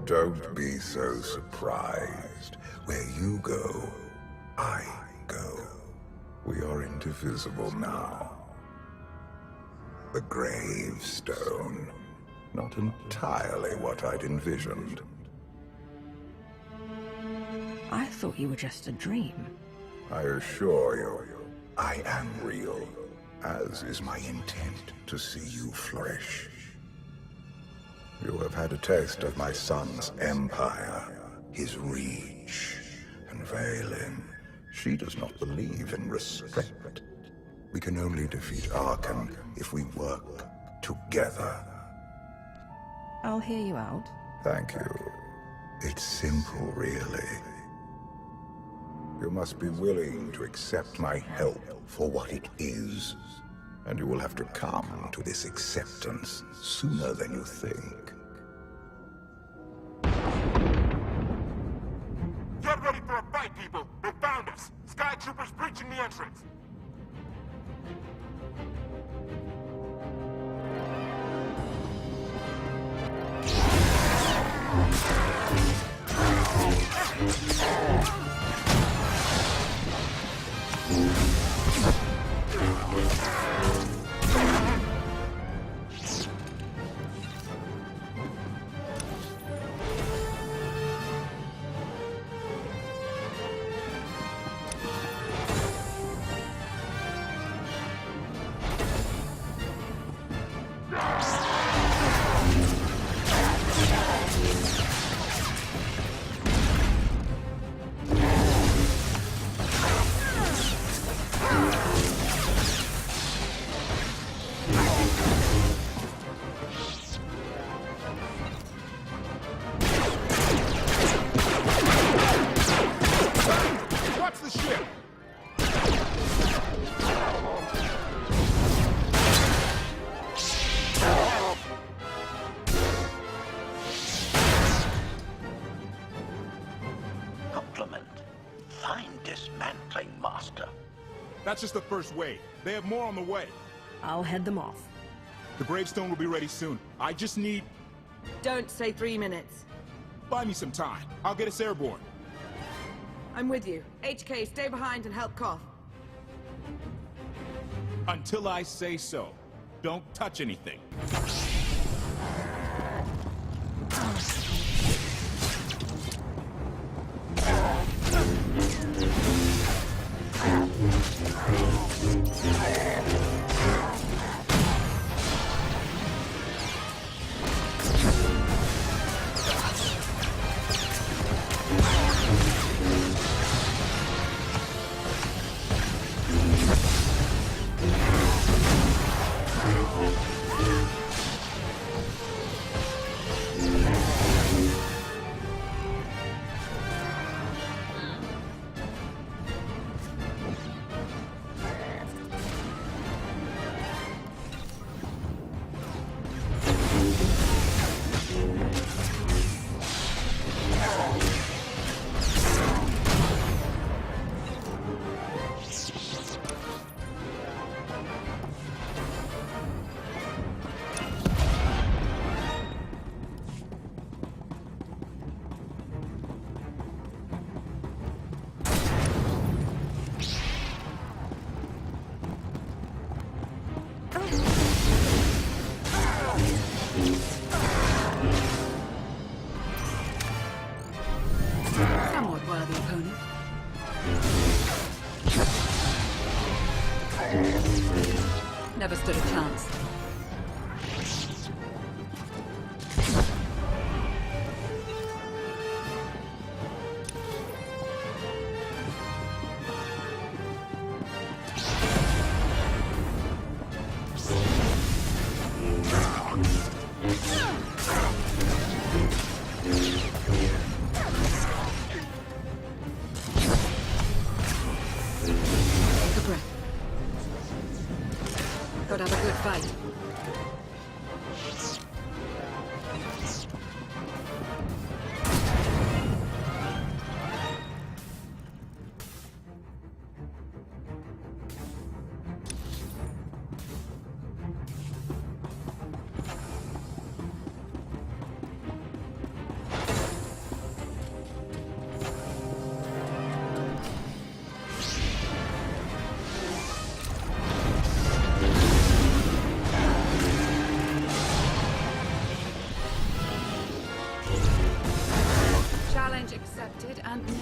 Don't be so surprised. Where you go, I go. We are indivisible now. The gravestone. Not entirely what I'd envisioned. I thought you were just a dream. I assure you, I am real, as is my intent to see you flourish. You have had a taste of my son's empire, his reach, and Vaylin. She does not believe in restraint. We can only defeat Arcann if we work together. I'll hear you out. Thank you. It's simple, really. You must be willing to accept my help for what it is. And you will have to come to this acceptance sooner than you think. Get ready for a fight, people! They found us! Sky Troopers breaching the entrance! That's just the first wave. They have more on the way. I'll head them off. The gravestone will be ready soon. I just need... Don't say 3 minutes. Buy me some time. I'll get us airborne. I'm with you. HK, stay behind and help KOTFE. Until I say so. Don't touch anything. Somewhat worthy opponent. Never stood a chance. Gotta have a good fight. Challenge accepted and met.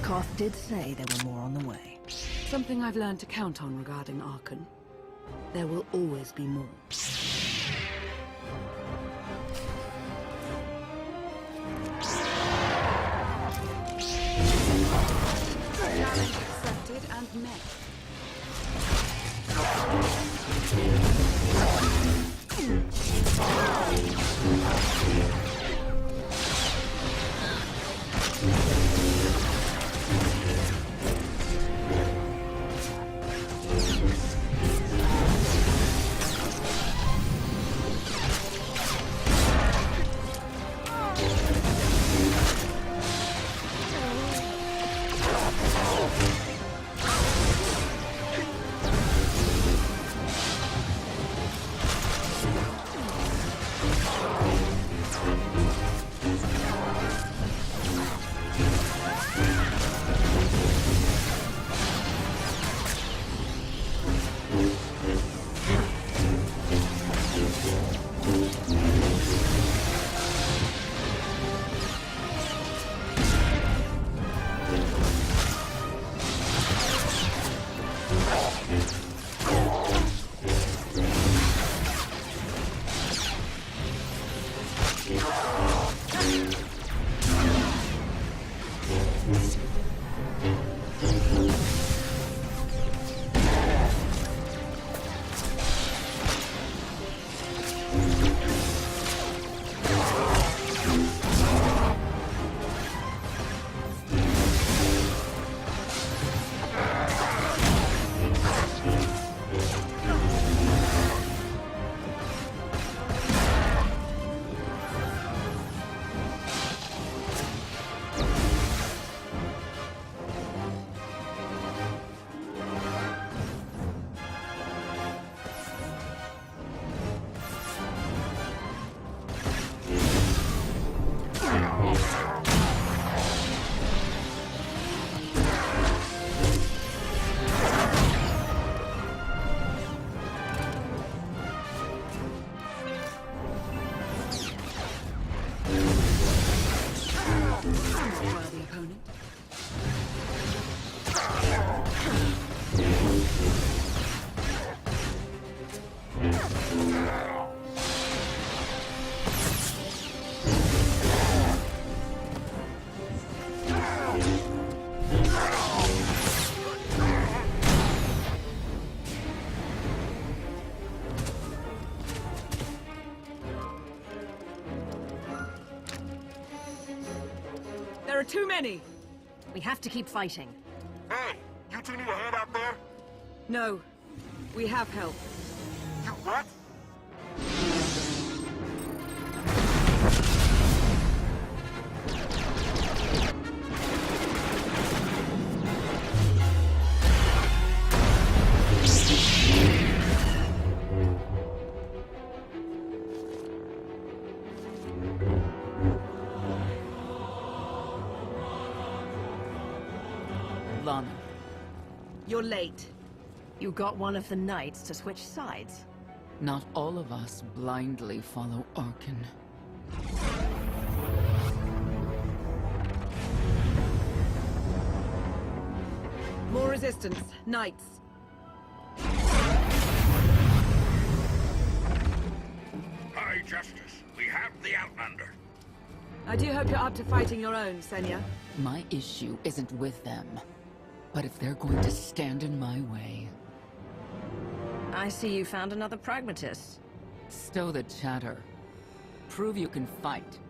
KOTFE did say there were more on the way. Something I've learned to count on regarding Arcann. There will always be more. Challenge accepted and met. Worthy opponent. There are too many! We have to keep fighting. Hey, you two need a hand out there? No. We have help. You what? Lana. You're late. You got one of the knights to switch sides. Not all of us blindly follow Arcann. More resistance. Knights. High Justice, we have the Outlander. I do hope you're up to fighting your own, Senya. My issue isn't with them. But if they're going to stand in my way... I see you found another pragmatist. Stow the chatter. Prove you can fight.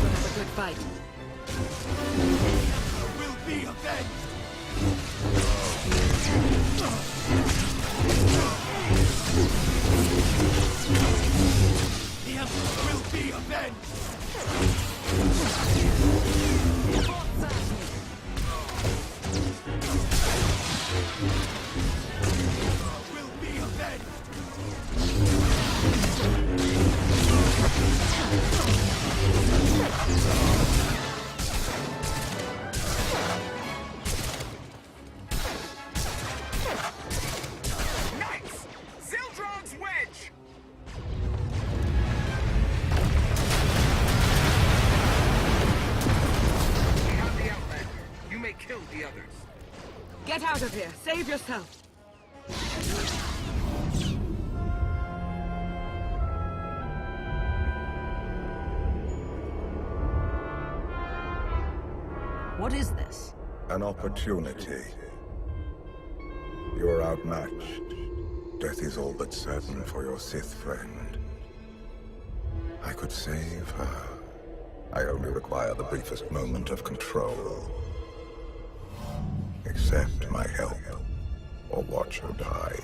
Have a good fight. Nice! Zildron's wedge! We have the outlet. You may kill the others. Get out of here. Save yourself. What is this? An opportunity. You're outmatched. Death is all but certain for your Sith friend. I could save her. I only require the briefest moment of control. Accept my help, or watch her die.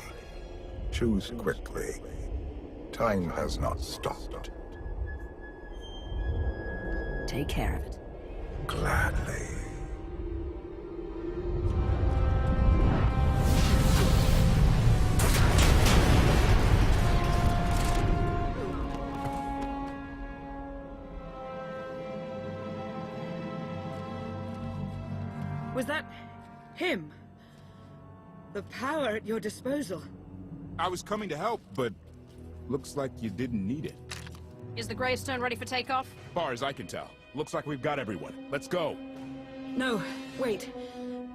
Choose quickly. Time has not stopped. Take care of it. Gladly. Was that him? The power at your disposal. I was coming to help, but looks like you didn't need it. Is the gravestone ready for takeoff? Far as I can tell. Looks like we've got everyone. Let's go. No, wait.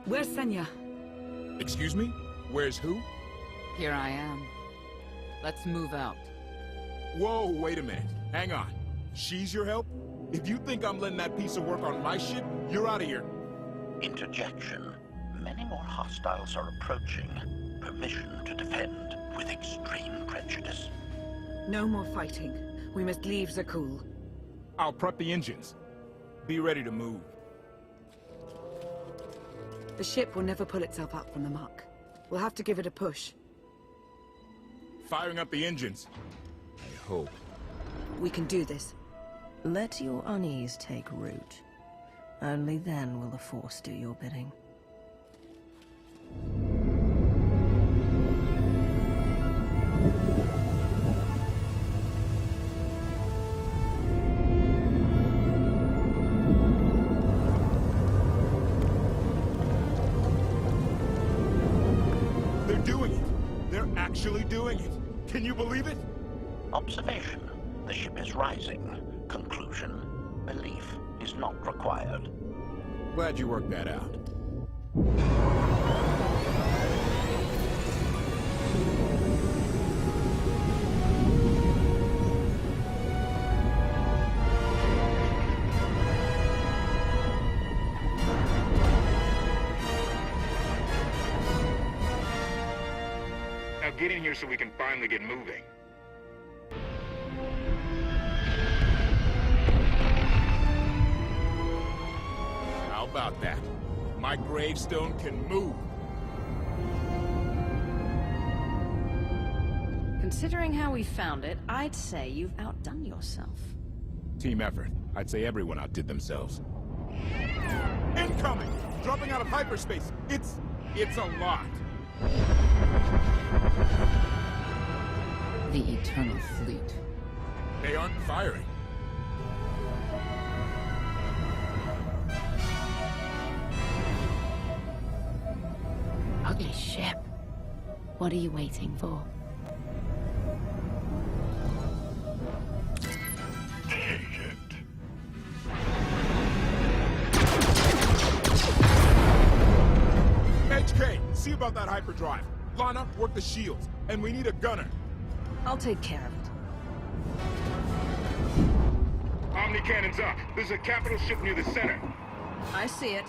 Where's Senya? Excuse me? Where's who? Here I am. Let's move out. Whoa, wait a minute. Hang on. She's your help? If you think I'm letting that piece of work on my ship, you're out of here. Interjection. Many more hostiles are approaching. Permission to defend with extreme prejudice. No more fighting. We must leave Zakul. I'll prep the engines. Be ready to move. The ship will never pull itself up from the muck. We'll have to give it a push. Firing up the engines. I hope. We can do this. Let your unease take root. Only then will the Force do your bidding. They're doing it. They're actually doing it. Can you believe it? Observation. The ship is rising. Conclusion. Belief is not required. Glad you worked that out. Now get in here so we can finally get moving. How about that? My gravestone can move. Considering how we found it, I'd say you've outdone yourself. Team effort. I'd say everyone outdid themselves. Incoming! Dropping out of hyperspace. It's a lot. The Eternal Fleet. They aren't firing. Ugly ship. What are you waiting for? HK, see about that hyperdrive. Lana, work the shields. And we need a gunner. I'll take care of it. Omni cannons up. There's a capital ship near the center. I see it.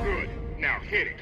Good. Now hit it.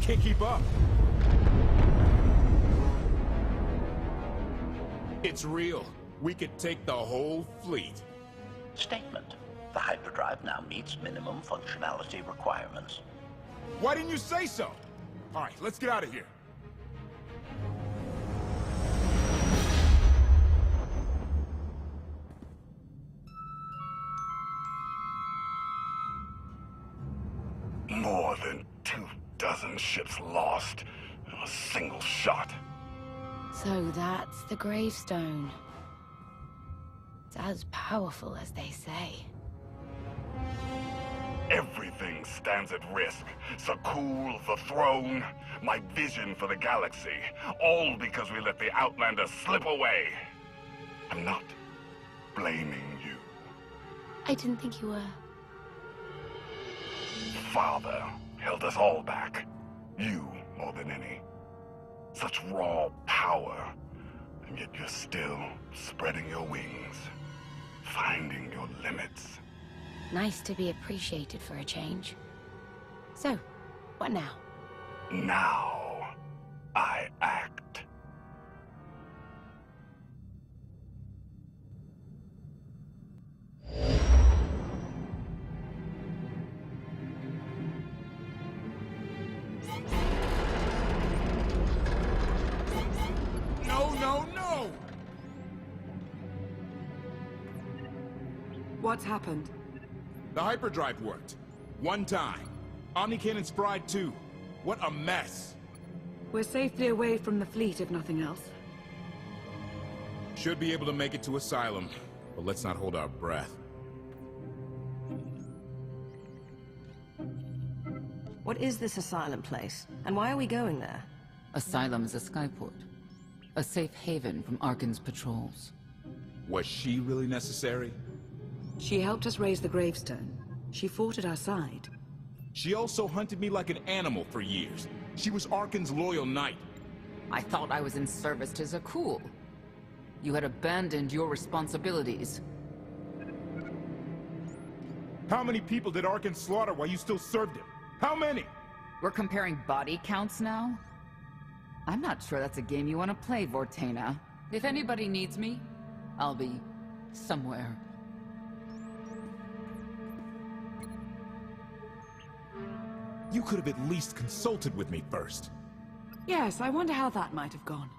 Can't keep up. It's real. We could take the whole fleet. Statement. The hyperdrive now meets minimum functionality requirements. Why didn't you say so? All right, let's get out of here. More than 24 ships lost in a single shot. So that's the gravestone. It's as powerful as they say. Everything stands at risk. Sakul, the throne, my vision for the galaxy. All because we let the Outlanders slip away. I'm not blaming you. I didn't think you were. Father held us all back. You more than any. Such raw power, and yet you're still spreading your wings, finding your limits. Nice to be appreciated for a change. So, what now? Now, I act. No! What's happened? The hyperdrive worked. One time. Omni cannons fried too. What a mess. We're safely away from the fleet, if nothing else. Should be able to make it to Asylum, but let's not hold our breath. What is this Asylum place? And why are we going there? Asylum is a skyport. A safe haven from Arcann's patrols. Was she really necessary? She helped us raise the gravestone. She fought at our side. She also hunted me like an animal for years. She was Arcann's loyal knight. I thought I was in service to Zakul. You had abandoned your responsibilities. How many people did Arcann slaughter while you still served him? How many? We're comparing body counts now? I'm not sure that's a game you want to play, Vortena. If anybody needs me, I'll be somewhere. You could have at least consulted with me first. Yes, I wonder how that might have gone.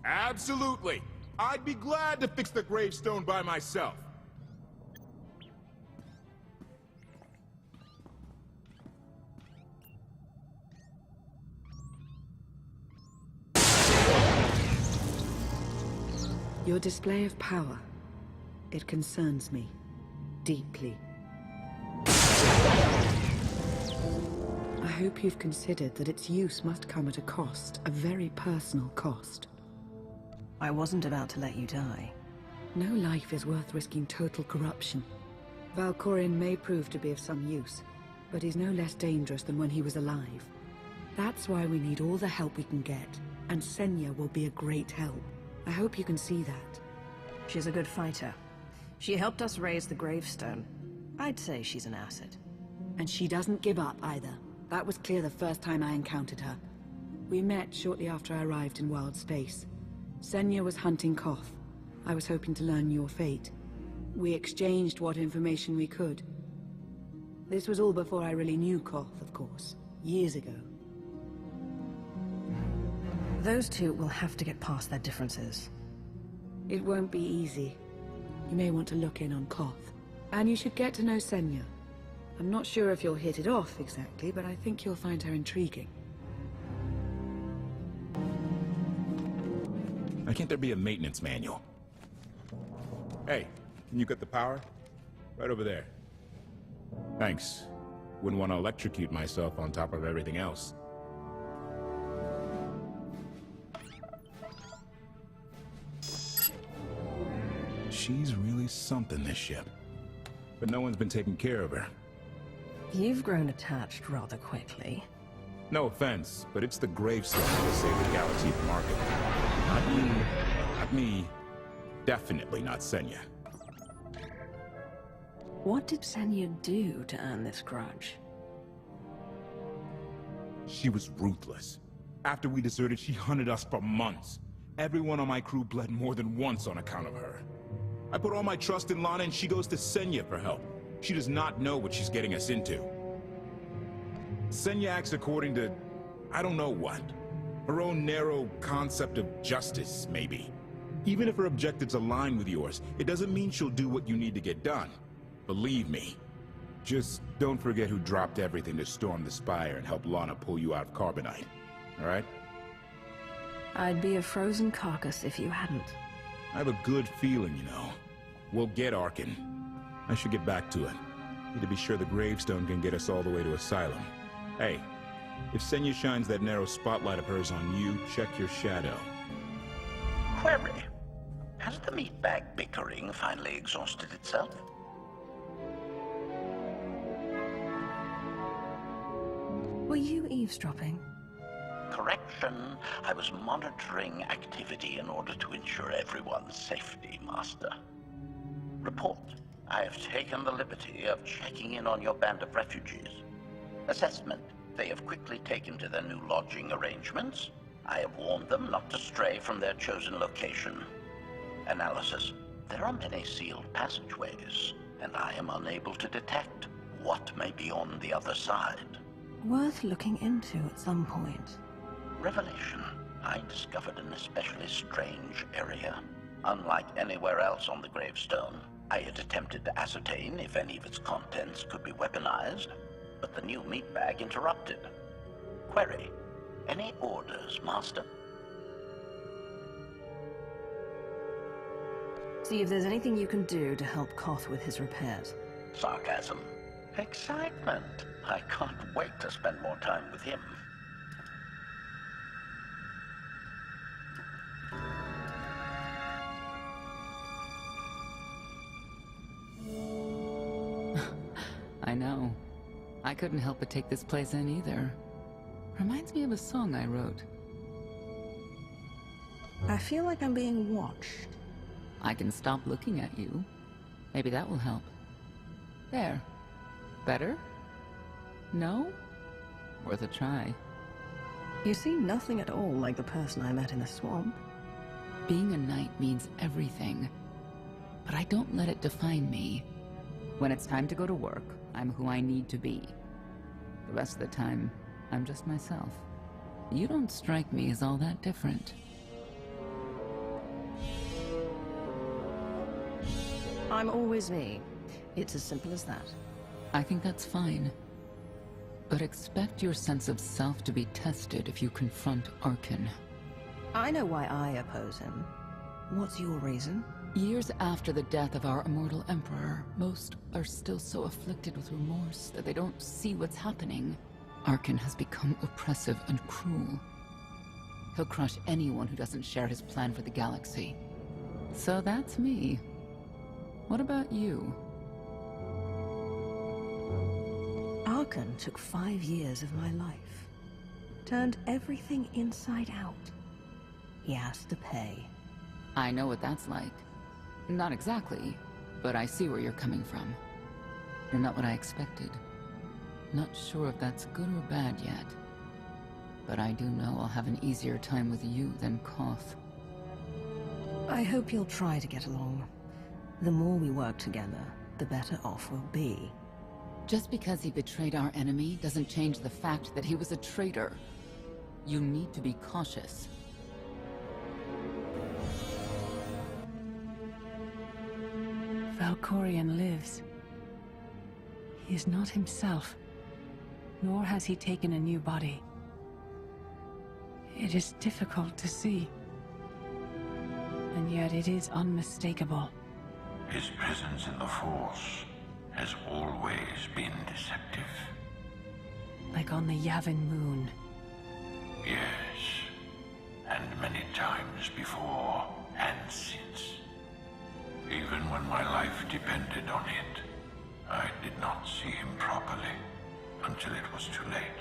Absolutely. I'd be glad to fix the gravestone by myself. Your display of power, it concerns me deeply. I hope you've considered that its use must come at a cost, a very personal cost. I wasn't about to let you die. No life is worth risking total corruption. Valkorian may prove to be of some use, but he's no less dangerous than when he was alive. That's why we need all the help we can get, and Senya will be a great help. I hope you can see that. She's a good fighter. She helped us raise the gravestone. I'd say she's an asset. And she doesn't give up either. That was clear the first time I encountered her. We met shortly after I arrived in wild space. Senya was hunting KOTFE. I was hoping to learn your fate. We exchanged what information we could. This was all before I really knew KOTFE, of course. Years ago. Those two will have to get past their differences. It won't be easy. You may want to look in on KOTFE. And you should get to know Senya. I'm not sure if you'll hit it off exactly, but I think you'll find her intriguing. Why can't there be a maintenance manual? Hey, can you cut the power? Right over there. Thanks. Wouldn't want to electrocute myself on top of everything else. She's really something, this ship. But no one's been taking care of her. You've grown attached rather quickly. No offense, but it's the gravestone that will save the galaxy from Arcann. Not you, not me, definitely not Senya. What did Senya do to earn this grudge? She was ruthless. After we deserted, she hunted us for months. Everyone on my crew bled more than once on account of her. I put all my trust in Lana and she goes to Senya for help. She does not know what she's getting us into. Senya acts according to, I don't know what. Her own narrow concept of justice, maybe. Even if her objectives align with yours, it doesn't mean she'll do what you need to get done. Believe me. Just don't forget who dropped everything to storm the Spire and help Lana pull you out of Carbonite. Alright? I'd be a frozen carcass if you hadn't. I have a good feeling, you know. We'll get Arcann. I should get back to it. Need to be sure the gravestone can get us all the way to Asylum. Hey, if Senya shines that narrow spotlight of hers on you, check your shadow. Query. Has the meatbag bickering finally exhausted itself? Were you eavesdropping? Correction. I was monitoring activity in order to ensure everyone's safety, Master. Report. I have taken the liberty of checking in on your band of refugees. Assessment. They have quickly taken to their new lodging arrangements. I have warned them not to stray from their chosen location. Analysis. There are many sealed passageways, and I am unable to detect what may be on the other side. Worth looking into at some point. Revelation. I discovered an especially strange area. Unlike anywhere else on the gravestone, I had attempted to ascertain if any of its contents could be weaponized, but the new meatbag interrupted. Query. Any orders, Master? See if there's anything you can do to help KOTFE with his repairs. Sarcasm. Excitement. I can't wait to spend more time with him. I know. I couldn't help but take this place in either. Reminds me of a song I wrote. I feel like I'm being watched. I can stop looking at you. Maybe that will help. There. Better? No? Worth a try. You seem nothing at all like the person I met in the swamp. Being a knight means everything. But I don't let it define me. When it's time to go to work, I'm who I need to be. The rest of the time, I'm just myself. You don't strike me as all that different. I'm always me. It's as simple as that. I think that's fine. But expect your sense of self to be tested if you confront Arcann. I know why I oppose him. What's your reason? Years after the death of our immortal Emperor, most are still so afflicted with remorse that they don't see what's happening. Arcann has become oppressive and cruel. He'll crush anyone who doesn't share his plan for the galaxy. So that's me. What about you? Arcann took 5 years of my life. Turned everything inside out. He has to pay. I know what that's like. Not exactly, but I see where you're coming from. You're not what I expected. Not sure if that's good or bad yet. But I do know I'll have an easier time with you than KOTFE. I hope you'll try to get along. The more we work together, the better off we'll be. Just because he betrayed our enemy doesn't change the fact that he was a traitor. You need to be cautious. Valkorian lives. He is not himself, nor has he taken a new body. It is difficult to see, and yet it is unmistakable. His presence in the Force has always been deceptive. Like on the Yavin moon. Yes, and many times before and since. Even when my life depended on it, I did not see him properly until it was too late.